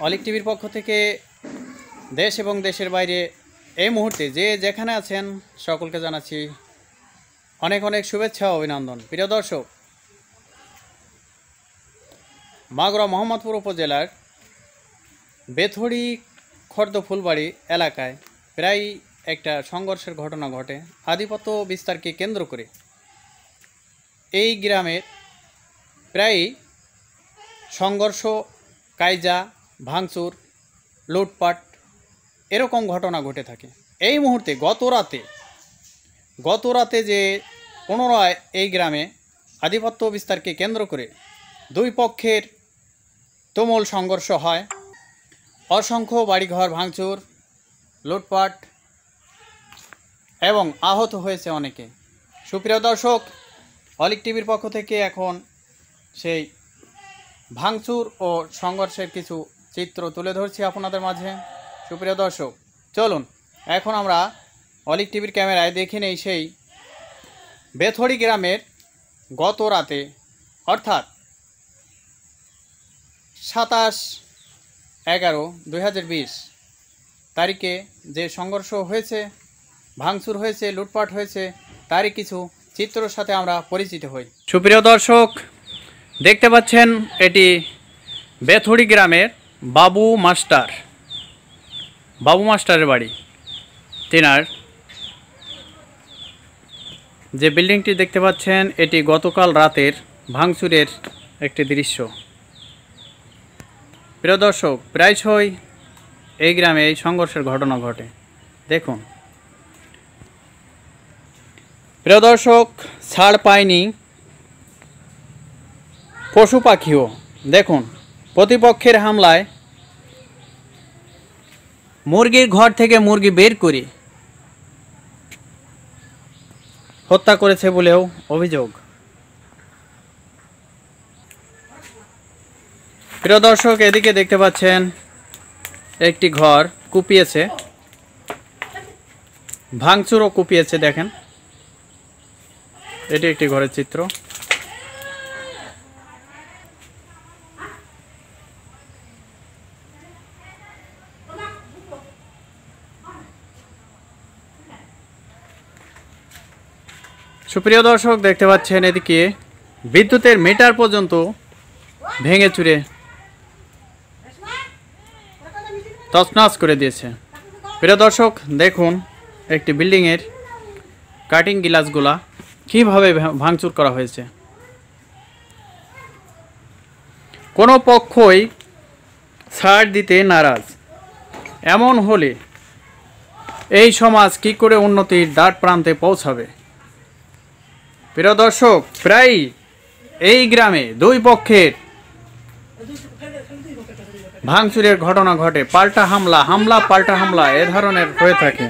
অলিক টিভির পক্ষ থেকে দেশ এবং দেশের বাইরে এই মুহূর্তে যে যেখানে আছেন সকলকে জানাচ্ছি অনেক অনেক শুভেচ্ছা ও অভিনন্দন। প্রিয় দর্শক, মাগুরা মোহাম্মদপুর উপজেলার বেথড়ি খর্দ ফুলবাড়ি এলাকায় প্রায় একটা সংঘর্ষের ঘটনা ঘটে। আধিপত্য বিস্তারকে কেন্দ্র করে এই গ্রামের প্রায় সংঘর্ষ, কায়জা, ভাঙচুর, লুটপাট এরকম ঘটনা ঘটে থাকে। এই মুহূর্তে গত রাতে যে পুনরায় এই গ্রামে আধিপত্য বিস্তারকে কেন্দ্র করে দুই পক্ষের তুমুল সংঘর্ষ হয়। অসংখ্য বাড়িঘর ভাঙচুর, লুটপাট এবং আহত হয়েছে অনেকে। সুপ্রিয় দর্শক, অলিক টিভির পক্ষ থেকে এখন সেই ভাঙচুর ও সংঘর্ষের কিছু চিত্র তুলে ধরছি আপনাদের মাঝে। সুপ্রিয় দর্শক, চলুন এখন আমরা অলিক টিভির ক্যামেরায় দেখে নেই সেই বেথড়ি গ্রামের গত রাতে অর্থাৎ 27/11/2020 তারিখে যে সংঘর্ষ হয়েছে, ভাঙচুর হয়েছে, লুটপাট হয়েছে, তারই কিছু চিত্রের সাথে আমরা পরিচিত হই। সুপ্রিয় দর্শক, দেখতে পাচ্ছেন এটি বেথড়ি গ্রামের বাবু মাস্টারের বাড়ি। তিনার যে বিল্ডিংটি দেখতে পাচ্ছেন এটি গতকাল রাতের ভাঙচুরের একটি দৃশ্য। প্রিয় দর্শক, প্রায়শই এই গ্রামে এই সংঘর্ষের ঘটনা ঘটে। দেখুন প্রিয় দর্শক, ছাড় পায়নি পশু পাখিও। দেখুন প্রতিপক্ষের হামলায় মুরগির ঘর থেকে মুরগি বের করে হত্যা করেছে বলেও অভিযোগ। প্রিয় দর্শক, এদিকে দেখতে পাচ্ছেন একটি ঘর কুপিয়েছে, ভাঙচুরও কুপিয়েছে। দেখেন এটি একটি ঘরের চিত্র। সুপ্রিয় দর্শক, দেখতে পাচ্ছেন এদিকে বিদ্যুতের মিটার পর্যন্ত ভেঙে চুরে তছনছ করে দিয়েছে। প্রিয় দর্শক, দেখুন একটি বিল্ডিংয়ের কাটিং গ্লাসগুলা কিভাবে ভাঙচুর করা হয়েছে। কোনো পক্ষই ছাড় দিতে নারাজ। এমন হলে এই সমাজ কি করে উন্নতির দ্বার প্রান্তে পৌঁছাবে? প্রিয় দর্শক, প্রায় এই গ্রামে দুই পক্ষের ভাঙচুরের ঘটনা ঘটে। পাল্টা হামলা পাল্টা হামলা এ ধরনের হয়ে থাকে।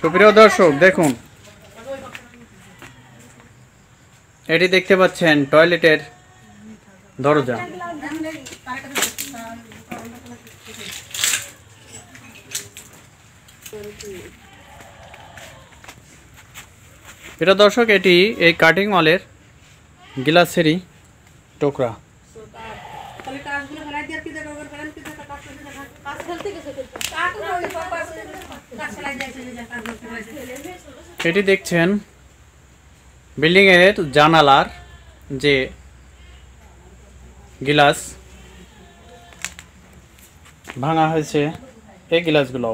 সুপ্রিয় দর্শক, দেখুন এটি দেখতে পাচ্ছেন টয়লেটের দরজা। প্রিয় দর্শক, এটি এই কাটিং ওয়ালের গ্লাসেরই টুকরা। এটি দেখছেন বিল্ডিং এর জানালার যে গ্লাস ভাঙা হয়েছে, এই গ্লাসগুলো।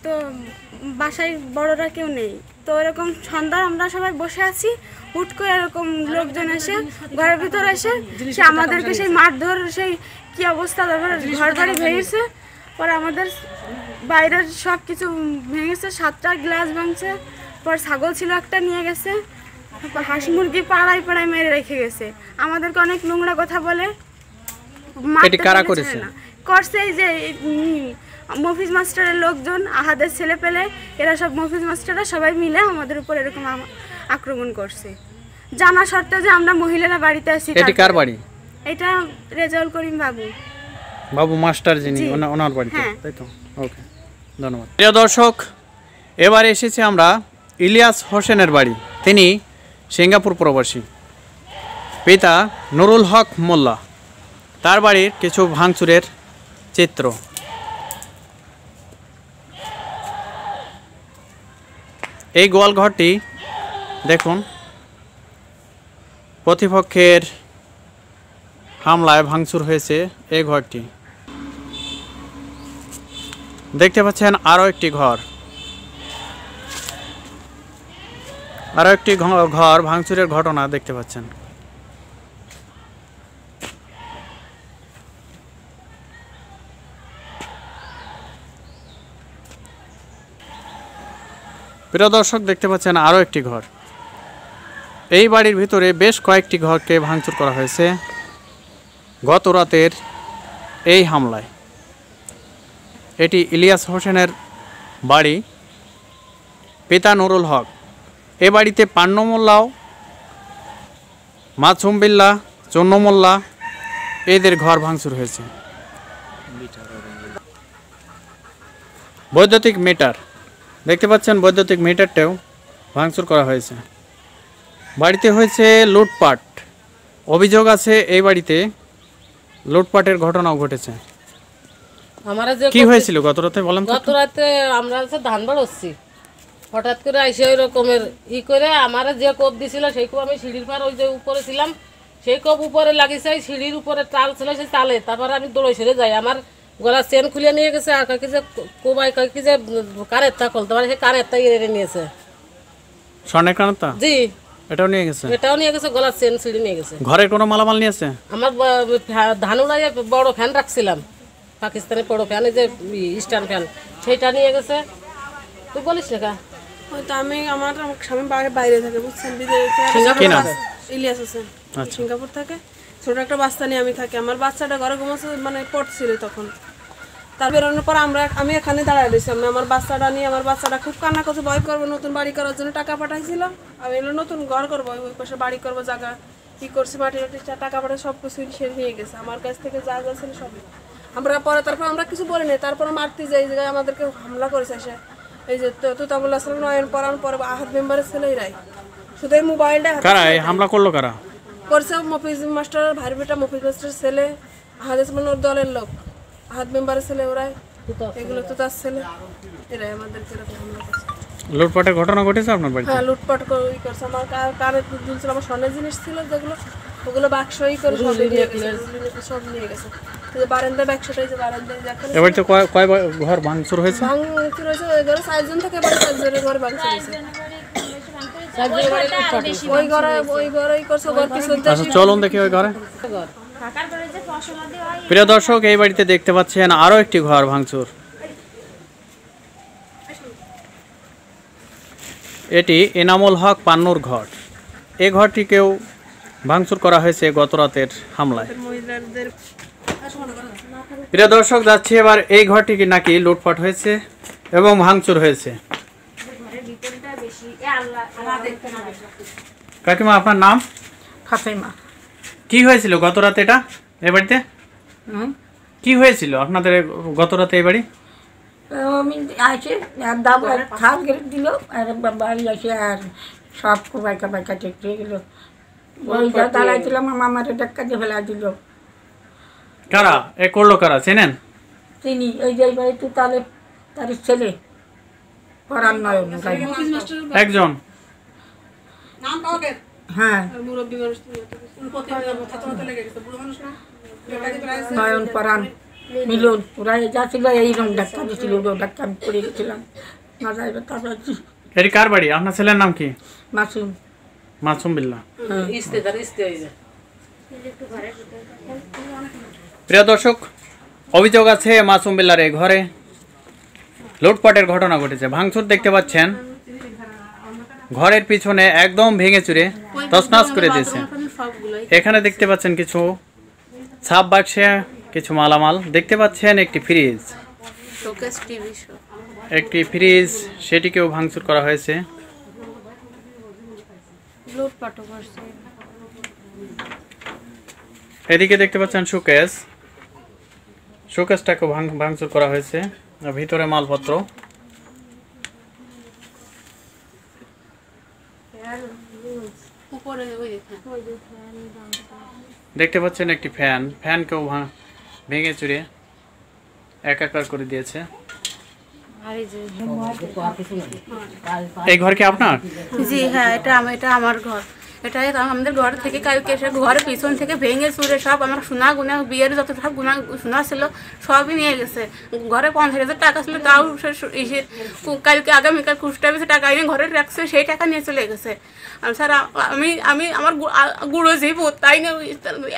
তো বাসায় বড়রা কেউ নেই, তো এরকম সন্ধ্যা আমরা সবাই বসে আছি, হুট করে এরকম লোকজন এসে ঘরের ভিতরে এসে সে আমাদেরকে সেই মারধর, সেই কি অবস্থা, তারপরে ঘর বাড়ি ভেঙেছে, পরে আমাদের বাইরের সব কিছু ভেঙেছে, 7টা গ্লাস ভাঙছে, পর ছাগল ছিল একটা নিয়ে গেছে, হাঁস মুরগি পাড়ায় মেরে রেখে গেছে। আমাদেরকে অনেক নোংরা কথা বলে করছে। এই যে মফিজ মাস্টারের লোকজন, আহাদের ছেলে পেলে, এরা সব মফিজ মাস্টাররা সবাই মিলে আমাদের উপর এরকম আক্রমণ করছে, জানা সত্ত্বেও যে আমরা মহিলারা বাড়িতে আছি। এটি কার বাড়ি? এটা রেজাউল করিম বাবু মাস্টার, যিনি ওনার বাড়িতে, তাই তো? ওকে, ধন্যবাদ। প্রিয় দর্শক, এবার এসেছি আমরা ইলিয়াস হোসেনের বাড়ি। তিনি সিঙ্গাপুর প্রবাসী। পিতা নুরুল হক মোল্লা। তার বাড়ির কিছু ভাঙচুরের চিত্র। এই গোয়ালঘরটি দেখুন প্রতিপক্ষের হামলায় ভাঙচুর হয়েছে। এই ঘরটি দেখতে পাচ্ছেন, আরও একটি ঘর ভাঙচুরের ঘটনা দেখতে পাচ্ছেন। প্রিয় দর্শক দেখতে পাচ্ছেন আরও একটি ঘর। এই বাড়ির ভিতরে বেশ কয়েকটি ঘরকে ভাঙচুর করা হয়েছে গত রাতের এই হামলায়। এটি ইলিয়াস হোসেনের বাড়ি, পিতা নুরুল হক। এ বাড়িতে পান্নু মোল্লাও, মাসুম বিল্লাহ, চন্ন মোল্লা এদের ঘর ভাঙচুর হয়েছে। বৈদ্যুতিক মিটার দেখতে পাচ্ছেন, বৈদ্যুতিক মিটারটাও ভাঙচুর করা হয়েছে। বাড়িতে হয়েছে লুটপাট। অভিযোগ আছে এই বাড়িতে লুটপাটের ঘটনাও ঘটেছে। কি হয়েছিল গত রাতে বলেন? গত রাতে আমরা ধান বাড়ছি, হঠাৎ করে আইসে ওই রকমের করে আমার যে কোপ দিছিল সেই কোপ আমি সিঁড়ির পার ওই যে উপরে ছিলাম, সেই কোপ উপরে লাগিয়েছে, সিঁড়ির উপরে টাল ছিল সেই তালে। তারপরে আমি দৌড়ে সরে যাই, আমার গলার চেন খুলে নিয়ে গেছে। আর কি যে কোবাই কি যে কারের তা খুলতে পারে, সেই কারের তা এড়ে নিয়েছে। স্বর্ণের কানেরটা? জি, এটাও নিয়ে গেছে। এটাও নিয়ে গেছে, গলার চেন ছিঁড়ে নিয়ে গেছে। ঘরের কোনো মালামাল নিয়েছে? আমার ধান উড়াইয়ে বড় ফ্যান রাখছিলাম, পাকিস্তানের বড় ফ্যান, এই যে স্ট্যান্ড ফ্যান, সেইটা নিয়ে গেছে। তুই বলিস না? হয়তো আমি আমার স্বামী বাইরে থাকে, বুঝছেন, বিদেশে। ইলিয়াস হোসেন সিঙ্গাপুর থাকে। ছোট একটা বাচ্চা নিয়ে আমি থাকি। আমার বাচ্চাটা ঘরে ঘুমাচ্ছে, মানে পড়ছিল তখন। তার বেরোনোর পর আমি এখানে দাঁড়ায় রয়েছি। আমি আমার বাচ্চাটা নিয়ে, আমার বাচ্চাটা খুব কান্না করছে, ভয় করবো, নতুন বাড়ি করার জন্য টাকা পাঠাইছিল। আমি এলো নতুন ঘর করবো, ওই পাশে বাড়ি করবো, জায়গা কি করছি, মাটি টাকা পাঠাই সব কিছু সে নিয়ে গেছে আমার কাছ থেকে, যা যা ছিল সবই। আমরা পরে তারপর আমরা কিছু বলি নাই। তারপরে মারতে যাই, জায়গায় আমাদেরকে হামলা করেছে সে। এই যে তুতাবুল্লাহ সালাম নয়ন পরান পরে আহাদ মেম্বারের ছেলে এরাই। শুধু এই মোবাইলটা হামলা করলো কারা করছে? মফিজ মাস্টার, ভাইয়ের বেটা মফিজ মাস্টারের ছেলে, আহাদ ইসমান ওর দলের লোক, আহাদ মেম্বারের ছেলে ওরাই, এগুলো তো তার ছেলে, এরাই আমাদেরকে এরকম হামলা করছে। লুটপাটের ঘটনা ঘটেছে আপনার বাড়িতে? হ্যাঁ, লুটপাট করছে। আমার কানে দুলছিল, আমার স্বর্ণের জিনিস ছিল যেগুলো, ওগুলো বাক্সই করে সব নিয়ে গেছে, সব নিয়ে গেছে। বারান্দা বাক্সটাই, যে বারান্দায় দেখেন। এবারে তো কয় ঘর ভাঙচুর হয়েছে? ভাঙচুর হয়েছে ওই ঘরে 4 জন থেকে, এবারে 4 জনের ঘরে ভাঙচুর হয়েছে। ওই ঘরেই করছে, ঘর কিছু। আচ্ছা চলুন দেখি ওই ঘরে। প্রিয় দর্শক, এই বাড়িতে দেখতে পাচ্ছেন আরো একটি ঘর ভাঙচুর। এটি এনামুল হক পান্নুর ঘর। এই ঘরটিকেও ভাঙচুর করা হয়েছে গত রাতের হামলায়। প্রিয় দর্শক, যাচ্ছি এবার এই ঘরটিকে নাকি লুটপাট হয়েছে এবং ভাঙচুর হয়েছে। কাকিমা, আপনার নাম? ফাতেমা। কি হয়েছিল গত রাতে এটা এই বাড়িতে? কি হয়েছিল আপনাদের গত রাতে এই বাড়ি? আমি আসে দাম খাল গেড়ে দিল, আর বাড়ি আসে আর সব বাইকা বাইকা টেকতে গেল। ওইটা দাঁড়াইছিলাম, আমার ডাক্কা দিয়ে ফেলা দিল। কারা এ করলো? কারা চেনেন? তিনি ওই যে বাড়ি তো তাহলে তার ছেলে পরাণ নয়ন একজন। হ্যাঁ, নয়ন পরাণ মিলন, ওরা যা ছিল এইরকম ডাক্তার দিয়েছিল, ডাক্তার আমি পড়ে গেছিলাম না যাইবে। তারপরে এটি কার বাড়ি? আপনার ছেলের নাম কি? মাসুম। মাসুম বিল্লাহ। প্রিয় দর্শক, অভিযোগ আছে মাসুম বিল্লার এই ঘরে লুটপাটের ঘটনা ঘটেছে। ভাঙচুর দেখতে পাচ্ছেন, ঘরের পিছনে একদম ভেঙে চুরে তছনছ করে দিয়েছে। এখানে দেখতে পাচ্ছেন কিছু ছাপ বাক্সে কিছু মালামাল দেখতে পাচ্ছেন, একটি ফ্রিজ, সেটিকেও ভাঙচুর করা হয়েছে। এদিকে দেখতে পাচ্ছেন শোকেসটাকেও ভাঙচুর করা হয়েছে, ভিতরে মালপত্র। দেখতে পাচ্ছেন একটি ফ্যানকেও ভেঙে চুরে একাকার করে দিয়েছে। আর এই যে এই ঘর কি আপনার? জি হ্যাঁ, এটা আমার ঘর। এটাই আমাদের ঘর থেকে কালকে এসে ঘরের পিছন থেকে ভেঙে চুরে সব আমার সোনা গুনা বিয়ের যত সব গুনা সোনা ছিল সবই নিয়ে গেছে। ঘরে 50,000 টাকা ছিল, তাও কালকে আগামীকাল খুচরা বেশি টাকা এনে ঘরে রাখছে, সেই টাকা নিয়ে চলে গেছে। আর স্যার আমি আমার গুঁড়ো যে তাই না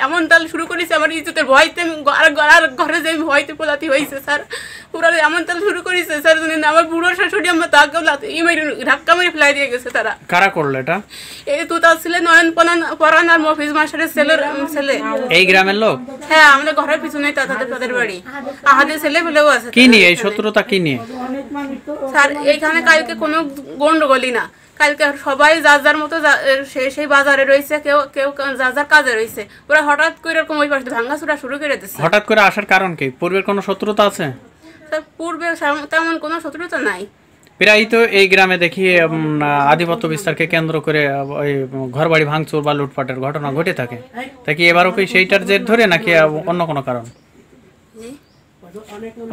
এমন তাল শুরু করেছি, আমার ইজ্জতের ভয়তে আর ঘরে যে ভয়তে পোলাতি হয়েছে স্যার। পুরো এমন তাল শুরু করেছে স্যার, আমার বুড়ো শাশুড়ি আমার তাকে ধাক্কা মেরে ফেলাই দিয়ে গেছে। তারা কারা করলো এটা? এই তুতা ছিল নয়ন পরান আর মফিজ মাস্টারের ছেলে। এই গ্রামের লোক? হ্যাঁ, আমাদের ঘরের পিছনে তাদের বাড়ি। আমাদের ছেলে পেলেও আছে। কি নিয়ে এই শত্রুতা, কি নিয়ে? স্যার এইখানে কালকে কোনো গন্ডগোলই না, কালকে সবাই যার যার মতো সেই বাজারে রয়েছে, কেউ কেউ যার যার কাজে রয়েছে। ওরা হঠাৎ করে এরকম ওই পাশে ভাঙাচুরা শুরু করে দিচ্ছে। হঠাৎ করে আসার কারণ কি? পূর্বের কোনো শত্রুতা আছে? স্যার পূর্বে তেমন কোনো শত্রুতা নাই। প্রায় তো এই গ্রামে দেখি আধিপত্য বিস্তারকে কেন্দ্র করে ওই ঘর বাড়ি ভাঙচুর বা লুটপাটের ঘটনা ঘটে থাকে। তা কি এবারও কি সেইটার জের ধরে, নাকি অন্য কোনো কারণ?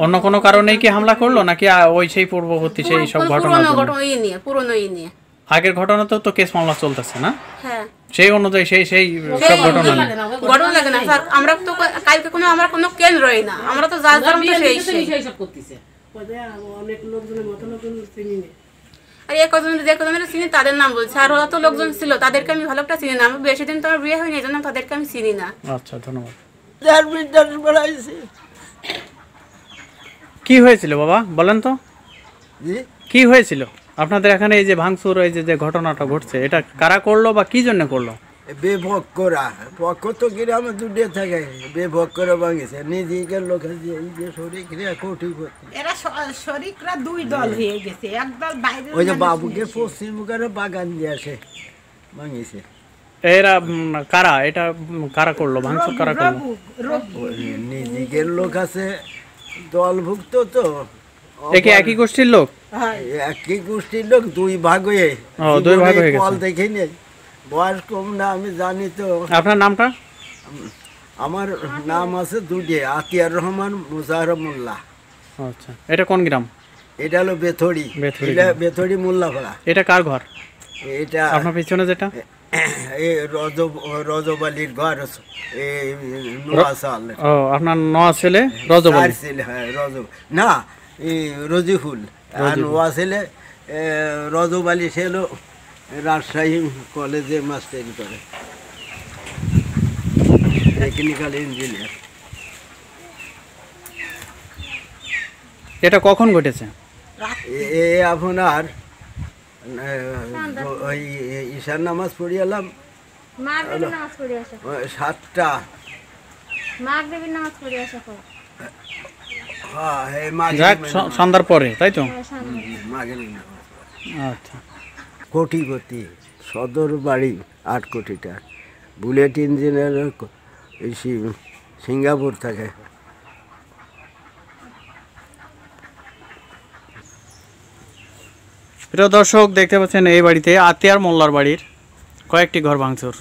অন্য কোনো কারণেই কি হামলা করলো, নাকি ওই সেই পূর্ববর্তী সেই সব ঘটনা? পুরনো নিয়ে আগের ঘটনা তো কেস মামলা চলতেছে না? হ্যাঁ, সেই অনুযায়ী সেই সব ঘটনা নিয়ে। গরম লাগে না স্যার, আমরা তো কালকে আমার কোনো কেন্দ্রই না, আমরা তো যার যার মতো সেই সব করতেছে। আর যে কজনের চিনি তাদের নাম বলছে, আর অত লোকজন ছিল তাদেরকে আমি ভালো একটা চিনি না। আমি বেশি দিন তো আমার বিয়ে হয়নি, এই জন্য তাদেরকে আমি চিনি না। আচ্ছা, ধন্যবাদ। কি হয়েছিল বাবা বলেন তো? কি হয়েছিল আপনাদের এখানে? এই যে ভাঙচুর, এই যে ঘটনাটা ঘটছে, এটা কারা করলো বা কি জন্য করলো? বেভোগ করা পক্ষ তো গ্রামে দুটে থাকে, বেভোগ করে ভাঙেছে নিজেদের লোক আছে। এই যে শরিকরা কোটিপতি, এরা শরিকরা দুই দল হয়ে গেছে, একদল বাইরে ওই যে বাবুকে পশ্চিম মুখের বাগান দিয়ে আসে ভাঙেছে। এরা কারা? এটা কারা করলো ভাঙচুর? কারা করলো? নিজেদের লোক আছে, দলভুক্ত তো। একে একই গোষ্ঠীর লোক? একই গোষ্ঠীর লোক, দুই ভাগ হয়ে গেছে। দেখে নেই, বয়স কম না, আমি জানি তো। আপনার নামটা? আমার নাম আছে দুটি, আতিয়ার রহমান, মুজাহর মোল্লা। আচ্ছা, এটা কোন গ্রাম? এটা হলো বেথড়ি, বেথড়ি মোল্লাপাড়া। এটা কার ঘর? এটা আপনার পিছনে যেটা, এই রজব আলীর ঘর, নোয়া সাল। ও, আপনার নয়া ছেলে রজব আলী? হ্যাঁ, রজব না, এই রজিফুল। আর নোয়া ছেলে রজব আলী, সে হলো রাজশাহী কলেজে মাস্টারি করে, টেকনিক্যাল ইঞ্জিনিয়ার। এটা কখন ঘটেছে? আপনার ওই ঈশার নামাজ পড়ে এলাম 7টা। সন্ধ্যার পরে, তাই তো? আচ্ছা। কোটিপতি, সদর বাড়ি 8 কোটি টাকা, বুলেট ইঞ্জিনিয়ার, সিঙ্গাপুর থাকে। প্রিয় দর্শক, দেখতে পাচ্ছেন এই বাড়িতে আতিয়ার মোল্লার বাড়ির কয়েকটি ঘর ভাঙচুর।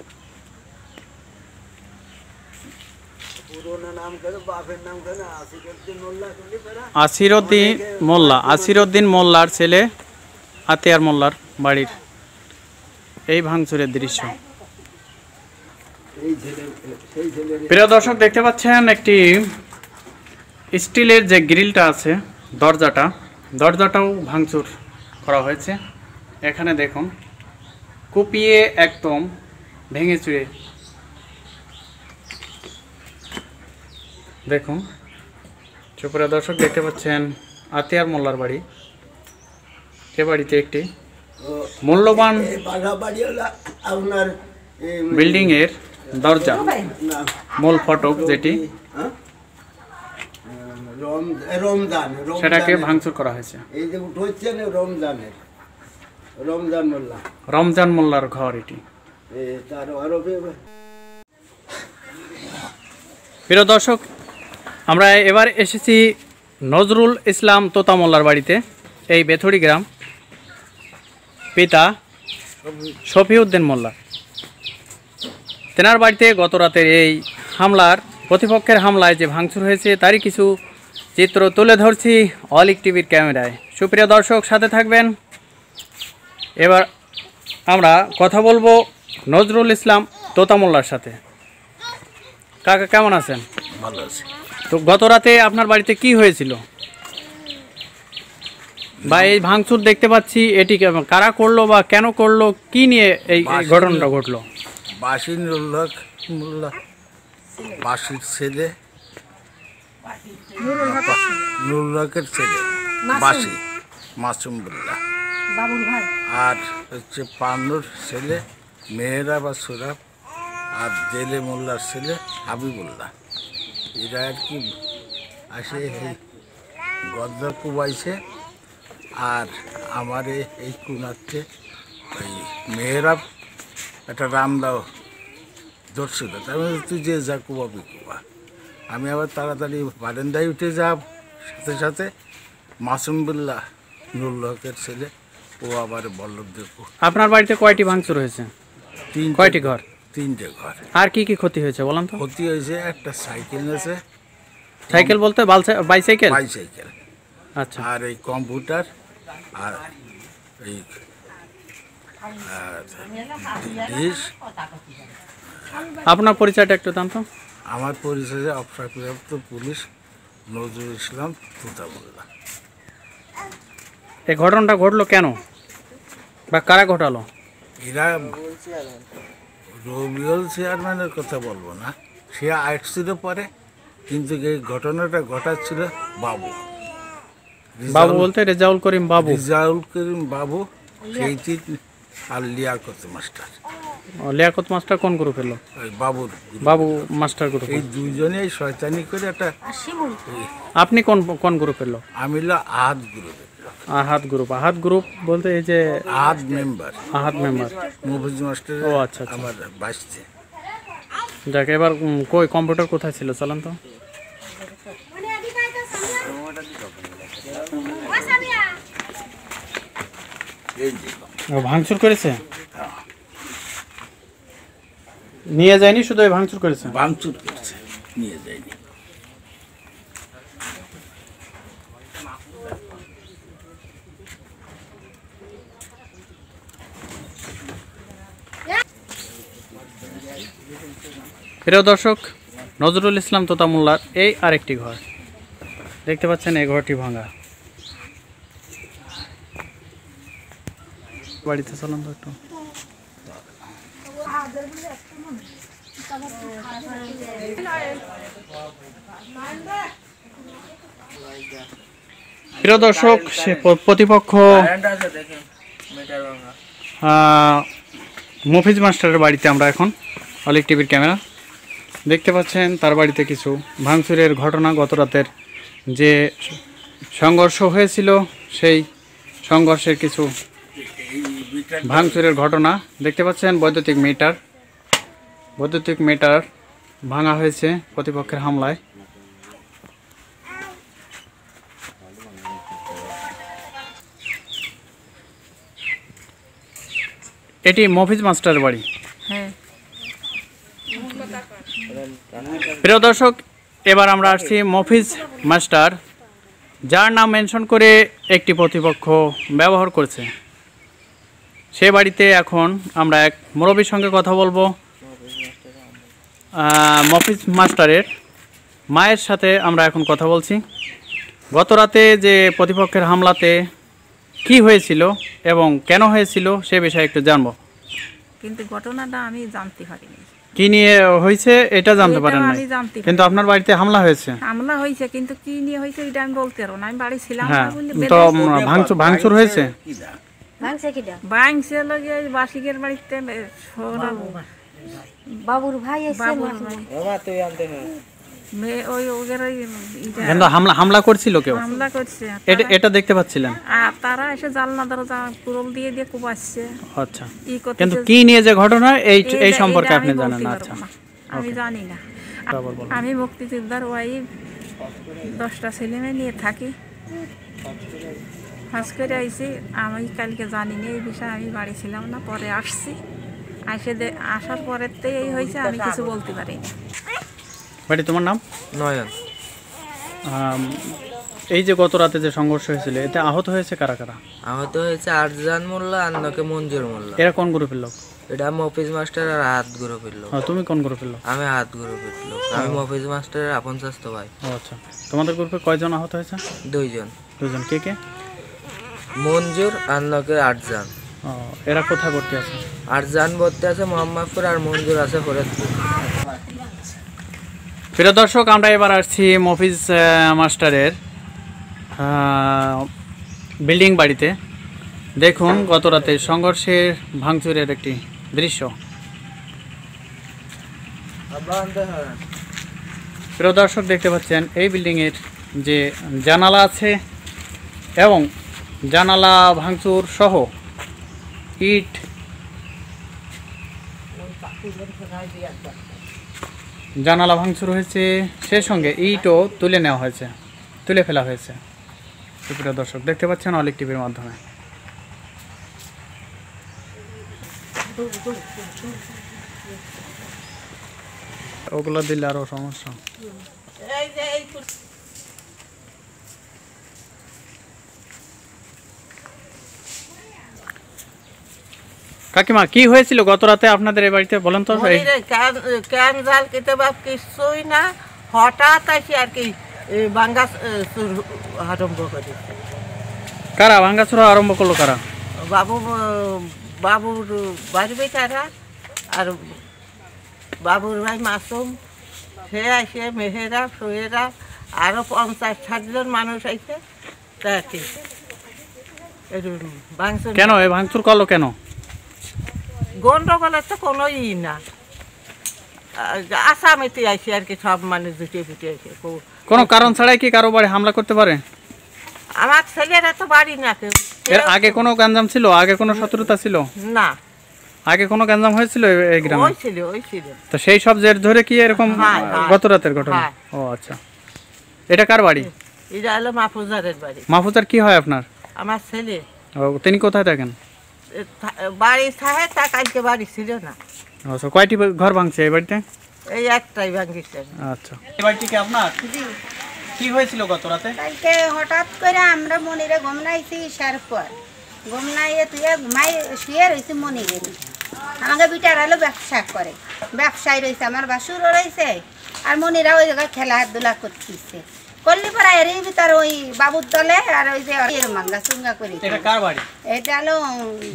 আসিরউদ্দিন মোল্লার ছেলে আতিয়ার মোল্লার বাড়ির এই ভাঙচুরের দৃশ্য। প্রিয় দর্শক, দেখতে পাচ্ছেন একটি স্টিলের যে গ্রিলটা আছে, দরজাটাও ভাঙচুর করা হয়েছে। এখানে দেখুন, কুপিয়ে একদম ভেঙে চুড়ে দেখুন। সুপ্রিয় দর্শক, দেখতে পাচ্ছেন আতিয়ার মোল্লার বাড়ি। এ বাড়িতে একটি মূল্যবান বিল্ডিং এর দরজা, মূল ফটক যেটি, সেটাকে ভাঙচুর করা হয়েছে। এই যে উঠছে না রমজান মোল্লার ঘর এটি। প্রিয় দর্শক, আমরা এবার এসেছি নজরুল ইসলাম তোতা মোল্লার বাড়িতে, এই বেথড়ি গ্রাম। পিতা শফিউদ্দিন মোল্লা। তেনার বাড়িতে গত রাতের এই হামলার, প্রতিপক্ষের হামলায় যে ভাঙচুর হয়েছে, তারই কিছু চিত্র তুলে ধরছি অলিক টিভির ক্যামেরায়। সুপ্রিয় দর্শক, সাথে থাকবেন। এবার আমরা কথা বলবো নজরুল ইসলাম তোতা মোল্লার সাথে। কাকা কেমন আছেন? ভালো আছে। তো গত রাতে আপনার বাড়িতে কি হয়েছিল বা এই ভাঙচুর দেখতে পাচ্ছি, এটি কারা করলো বা কেন করলো, কি নিয়ে এই ঘটনাটা ঘটলো? বাসির মোল্লা বাসির ছেলে নুরুল হকের ছেলে বাসি মাসুম মোল্লা আর হচ্ছে পান্নুর ছেলে মেহেরা বা সুরাব আর জেলে মোল্লার ছেলে হাবিবুল্লাহ। এরা আর কি আসে এই গদ্দার কুবাইছে আর আমার এই কুনাতে ওই মেহেরাব একটা রামদাও ধরছিল, তার মধ্যে তুই যে যা কুবাবি কুবা। আমি আবার তাড়াতাড়ি বারান্দায় উঠে যাব, সাথে সাথে মাসুমবুল্লাহ নুরুল হকের ছেলে ও আবার বল্লভ দেখু। আপনার বাড়িতে কয়টি ভাঙচুর হয়েছে? কয়টি ঘর? 3টে ঘর। আর কি কি ক্ষতি হয়েছে বলেন তো? ক্ষতি হয়েছে একটা সাইকেল আছে, সাইকেল বলতে বাইসাইকেল? বাইসাইকেল, আচ্ছা। আর এই কম্পিউটার আর এই ডিশ। আপনার পরিচয়টা একটু জানতো। আমার পরিচয়ে অবসরপ্রাপ্ত পুলিশ নজরুল ইসলাম তোতা মোল্লা। এই ঘটনাটা ঘটলো কেন বা কারা ঘটালো? এরা রবিউল চেয়ারম্যানের কথা বলবো না, সে আসছিল পরে, কিন্তু এই ঘটনাটা ঘটাচ্ছিল বাবু। বাবু বলতে রেজাউল করিম বাবু? রেজাউল করিম বাবু, সেইটি আর লিয়াকত মাস্টার। লিয়াকত মাস্টার কোন গ্রুপের লোক? ওই বাবুর বাবু মাস্টার গ্রুপ। এই দুইজনেই শয়তানি করে একটা। আপনি কোন কোন গ্রুপের লোক? আমি হলো আহাদ গ্রুপের লোক। আহাদ গ্রুপ? আহাদ গ্রুপ বলতে এই যে আহাদ মেম্বার, আহাদ মেম্বার মুফিজ মাস্টার। ও আচ্ছা আচ্ছা। আমার বাসছে। যাক, এবার কই কম্পিউটার কোথায় ছিল চলেন তো। এই যে ভাঙচুর করেছে? নিয়ে যায়নি, শুধু এই ভাঙচুর করেছে? ভাঙচুর করছে, নিয়ে যায়নি। প্রিয় দর্শক, নজরুল ইসলাম তোতা মোল্লার এই আরেকটি ঘর দেখতে পাচ্ছেন। এই ঘরটি ভাঙা। বাড়িতে চলুন তো একটু। প্রিয় দর্শক, সে প্রতিপক্ষ মফিজ মাস্টারের বাড়িতে আমরা এখন অলিক টিভির ক্যামেরা দেখতে পাচ্ছেন। তার বাড়িতে কিছু ভাঙচুরের ঘটনা, গত রাতের যে সংঘর্ষ হয়েছিল সেই সংঘর্ষের কিছু ভাঙচুরের ঘটনা দেখতে পাচ্ছেন। বৈদ্যুতিক মিটার ভাঙা হয়েছে প্রতিপক্ষের হামলায়। এটি মফিজ মাস্টারের বাড়ি। প্রিয় দর্শক, এবার আমরা আসছি মফিজ মাস্টার, যার নাম মেনশন করে একটি প্রতিপক্ষ ব্যবহার করছে, সে বাড়িতে এখন আমরা এক মুরব্বীর সঙ্গে কথা বলবো। মফিজ মাস্টারের মায়ের সাথে আমরা এখন কথা বলছি। গত রাতে যে প্রতিপক্ষের হামলাতে কি হয়েছিল এবং কেন হয়েছিল সে বিষয়ে একটু জানবো। কিন্তু ঘটনাটা আমি জানতে পারিনি। কি নিয়ে হয়েছে এটা জানতে পারেন না, কিন্তু আপনার বাড়িতে হামলা হয়েছে? হামলা হয়েছে, কিন্তু কি নিয়ে হয়েছে এটা আমি বলতে পারবো না। আমি বাড়ি ছিলাম না হ্যাঁ, বলে তো ভাঙচুর হয়েছে? ভাঙছে লগে বাসিকের বাড়িতে বাবুর ভাই বাবুর ভাই ওই ওদের ওই কিন্তু হামলা করছিল কেউ? হামলা করছে, এটা দেখতে পাচ্ছিলেন? আর তারা এসে জানলা দরজা কুরল দিয়ে দিয়ে কুপাচ্ছে। আচ্ছা, কিন্তু কি নিয়ে যে ঘটনা এই সম্পর্কে আপনি আমি জানেন না? বলতে আচ্ছা, পারবো না, আমি জানি না। আমি মুক্তিযোদ্ধার ওয়াইফ, 10টা ছেলে মেয়ে নিয়ে থাকি। ফাঁস করে আইসি, আমি কালকে জানি না এই বিষয়ে, আমি বাড়ি ছিলাম না, পরে আসছি। আসার পরের থেকে এই হয়েছে, আমি কিছু বলতে পারি না। বাড়ি তোমার নাম? নয়ন। এই যে গত রাতে যে সংঘর্ষ হয়েছিল এতে আহত হয়েছে কারা কারা? আহত হয়েছে আরজান মোল্লা আর নকে মঞ্জুর মোল্লা। এরা কোন গ্রুপের লোক? এটা মফিজ মাস্টার আর হাত গ্রুপের লোক। তুমি কোন গ্রুপের লোক? আমি হাত গ্রুপের লোক। আমি মফিজ মাস্টারের আপন চাস্তো ভাই। ও আচ্ছা, তোমাদের গ্রুপে কয়জন আহত হয়েছে? 2 জন। 2 জন, কে কে? মঞ্জুর আর নকে আরজান। ও, এরা কোথায় ভর্তি আছে? আরজান ভর্তি আছে মোহাম্মদপুর আর মঞ্জুর আছে ফরিদপুর। প্রিয় দর্শক, আমরা এবার আসছি মফিজ মাস্টারের বিল্ডিং বাড়িতে। দেখুন গত রাতে সংঘর্ষের ভাঙচুরের একটি দৃশ্য। প্রিয় দর্শক, দেখতে পাচ্ছেন এই বিল্ডিংয়ের যে জানালা আছে এবং জানালা ভাঙচুর সহ ইট জানালা ভাঙচুর হয়েছে, সেই সঙ্গে ইটও তুলে নেওয়া হয়েছে, তুলে ফেলা হয়েছে। প্রিয় দর্শক, দেখতে পাচ্ছেন অলিক টিভির মাধ্যমে। ওগুলো দিলে আরো সমস্যা। কাকিমা, কি হয়েছিল গত রাতে আপনাদের এই বাড়িতে বলেন তো? ক্যান জাল কেটে বাপ কিছুই না, হঠাৎ আসি আর কি ভাঙ্গা আরম্ভ করেছে। কারা ভাঙ্গাচুরা আরম্ভ করলো? কারা? বাবুর বাড়ি বেচারা আর বাবুর ভাই মাসুম, সে আসে মেহেরা সোহেরা আরো 50-60 জন মানুষ আইছে। কেন এই ভাঙচুর করলো? কেন? গন্ডগোলের তো কোনো না, আসামিতে আইসে আর কি, সব মানুষ জুটিয়ে ফুটিয়ে আইসে। কোনো কারণ ছাড়াই কি কারো বাড়ি হামলা করতে পারে? আমার ছেলেরা তো বাড়ি না কেউ। এর আগে কোনো গঞ্জাম ছিল? আগে কোনো শত্রুতা ছিল? না। আগে কোনো গঞ্জাম হয়েছিল এই গ্রামে? ওইছিল। তো সেই সব জের ধরে কি এরকম গত রাতের ঘটনা? ও আচ্ছা, এটা কার বাড়ি? এটা হলো মাহফুজারের বাড়ি। মাহফুজার কি হয় আপনার? আমার ছেলে। ও, তিনি কোথায় থাকেন? বাড়ি থাকে, তা কালকে বাড়ি ছিল না। আচ্ছা, কয়টি ঘর ভাঙছে এই বাড়িতে? এই একটাই ভাঙিছে। আচ্ছা, এই বাড়িটি কি আপনার? কি হয়েছিল গত রাতে? কালকে হঠাৎ করে আমরা মনিরে ঘুমনাইছি, পর ঘুমনাইয়ে তুই ঘুমাই শুয়ে রয়েছি মনিরে। আমাকে বিটার হলো ব্যবসা করে, ব্যবসায় রয়েছে, আমার বাসুরও রয়েছে, আর মনিরা ওই জায়গায় খেলাধুলা করতেছে। করলি পরে এরই ভিতর ওই বাবুর দলে আর ওই যে মাঙ্গা চুঙ্গা করি। এটা কার বাড়ি? এটা হলো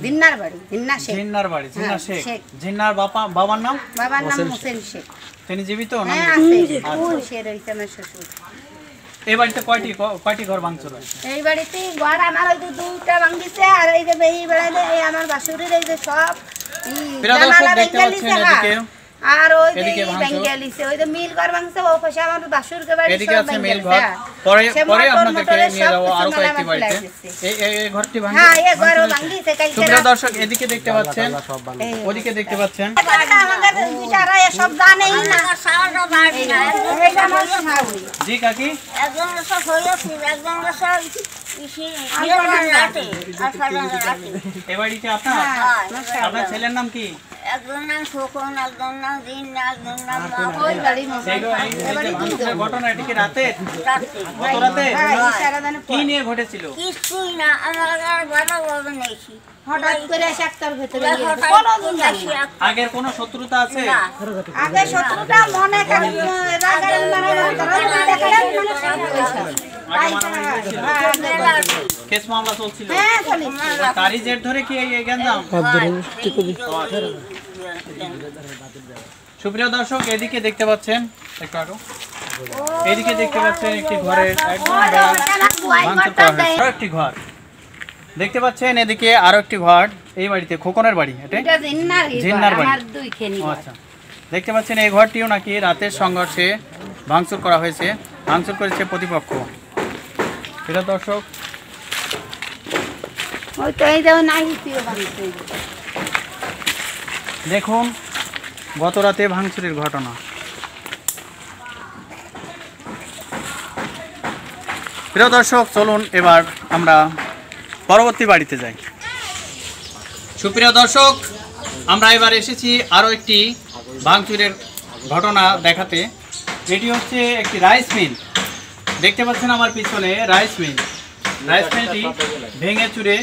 জিন্নার বাড়ি, জিন্না শেখ। জিন্নার বাড়ি, জিন্না শেখ। জিন্নার বাবার নাম? বাবার নাম হোসেন শেখ। তিনি জীবিত? হ্যাঁ আছে, সে রয়েছে আমার শ্বশুর। এই বাড়িতে কয়টি ঘর ভাঙচুর হয়েছে? এই বাড়িতে ঘর আমার ওই যে 2টা ভাঙিছে, আর এই যে এই বেড়াইলে এই আমার বাসুরের এই যে সব জানালা ভেঙে লিছে, আর ওই যে ভেঙে লিছে, ওই যে মিল ঘর ভাঙছে, ও পাশে আমার বাসুরকে বাড়ি এদিকে সব আছে ভেঙে মিল লিছে। ঘর। পরে আপনাদেরকে নিয়ে যাব আরো কয়েকটি বাড়িতে। এই ঘরটি ভাঙছে? হ্যাঁ, এই ঘরও ভাঙিছে কালকে। সুপ্রিয় দর্শক, এদিকে দেখতে পাচ্ছেন, ওদিকে দেখতে পাচ্ছেন। আমাদের বিচারা এসব জানেই না। এইটা আমার স্বামী। জি কাকি, একজন সব হইছে, একজন সব এই বাড়িতে আপনার? আপনার ছেলের নাম কি? একজন নাম শোকন, একজন নাম দিন, একজন নাম ওই বাড়ি ঘটনা এটিকে রাতে? গত রাতে কি নিয়ে ঘটেছিল? কিছুই না, আমার ভালো ভাবে নেছি। হঠাৎ করে সেক্টর ভেতরে আগের কোনো শত্রুতা আছে? আগে শত্রুতা মনে করেন রাগের কেস মামলা চলছিল, তারই জের ধরে কি এই গঞ্জাম? সুপ্রিয় দর্শক, এদিকে দেখতে পাচ্ছেন, একটু আরো এদিকে দেখতে পাচ্ছেন একটি ঘরের একদম ভাঙচুর করা হয়েছে। আরো একটি ঘর দেখতে পাচ্ছেন, এদিকে আরো একটি ঘর। এই বাড়িতে খোকনের বাড়ি, এটা জিন্নার বাড়ি। আচ্ছা, দেখতে পাচ্ছেন এই ঘরটিও নাকি রাতের সংঘর্ষে ভাঙচুর করা হয়েছে, ভাঙচুর করেছে প্রতিপক্ষ। প্রিয় দর্শক, দেখুন গত রাতে ভাঙচুরের ঘটনা। প্রিয় দর্শক, চলুন এবার আমরা পরবর্তী বাড়িতে যাই। সুপ্রিয় দর্শক, আমরা এবার এসেছি আরও একটি ভাঙচুরের ঘটনা দেখাতে। এটি হচ্ছে একটি রাইস মিল। দেখতে পাচ্ছেন আমার পিছনে রাইস মিলটি ভেঙে চুরে